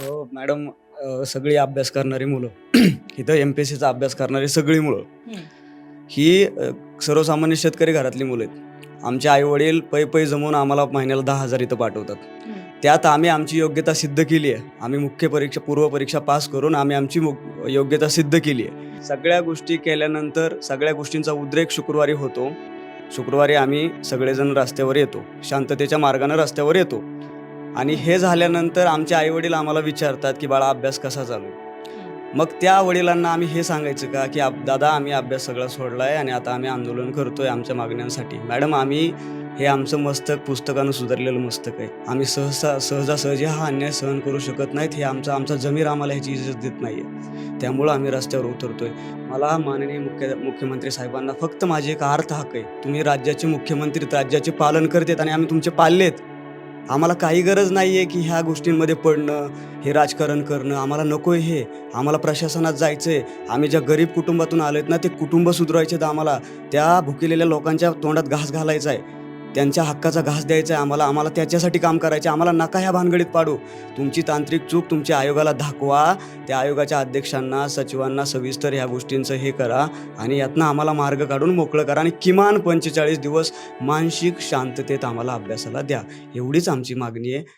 हो मॅडम, सगळी अभ्यास करणारी मुलं इथं एम-पी-एस-सीचा अभ्यास करणारी सगळी मुलं हं, ही सर्वसामान्य शेतकरी घरातली मुलं आहेत. आमचे आई-वडील पै-पै जमवून आम्हाला महिन्याला 10,000 इथं पाठवतात. हं, त्यात आम्ही आमची योग्यता सिद्ध केली आहे. आम्ही मुख्य परीक्षा, पूर्व परीक्षा पास करून आम्ही आमची योग्यता सिद्ध केली आहे. सगळ्या गोष्टी केल्यानंतर सगळ्या गोष्टींचा उद्रेक शुक्रवारी होतो. शुक्रवारी आम्ही सगळेजण रस्त्यावर येतो. शांततेच्या मार्गाने रस्त्यावर येतो. आणि हं, हे झाल्यानंतर आमचे आई-वडील आम्हाला विचारतात, की "बाळा अभ्यास कसा चालू आहे?" हं, मग त्या वडिलांना आम्ही हे सांगायचं का, की "दादा आम्ही अभ्यास सगळा सोडलाय आणि आता आम्ही आंदोलन करतोय आमच्या मागण्यांसाठी." "मॅडम आम्ही हे आमचं मस्तक पुस्तकानं सुधारलेलं मस्तक आहे. आम्ही सहजासहजी हा अन्याय सहन करू शकत नाहीत. हे आमचा जमीर आम्हाला ह्याची इज्जत देत नाहीये. त्यामुळं आम्ही रस्त्यावर उतरतोय." मला माननीय मुख्यमंत्री साहेबांना फक्त माझी एक अर्थ हाक आहे. तुम्ही राज्याचे मुख्यमंत्री आहेत, राज्याचे पालनकर्ते आहेत आणि आम्ही तुमचे पाल्य आहेत. आम्हाला काही गरज नाहीये, की ह्या गोष्टींमध्ये पडणं, हे राजकारण करणं. आम्हाला नकोय हे. आम्हाला प्रशासनात जायचंय. आम्ही ज्या गरीब कुटुंबातून आलोत ना, ते कुटुंब सुधारायचेत आम्हाला. त्या भुकेलेल्या लोकांच्या तोंडात घास घालायचा आहे. त्यांच्या हक्काचा घास द्यायचा आहे आम्हाला. आम्हाला त्याच्यासाठी काम करायचं आहे. आम्हाला नका ह्या भानगडीत पाडू. तुमची तांत्रिक चूक तुमच्या आयोगाला दाखवा. त्या आयोगाच्या अध्यक्षांना, सचिवांना सविस्तर ह्या गोष्टींचं हे करा आणि यातनं आम्हाला मार्ग काढून मोकळं करा आणि किमान 45 दिवस मानसिक शांततेत आम्हाला अभ्यासाला द्या. एवढीच आमची मागणी आहे.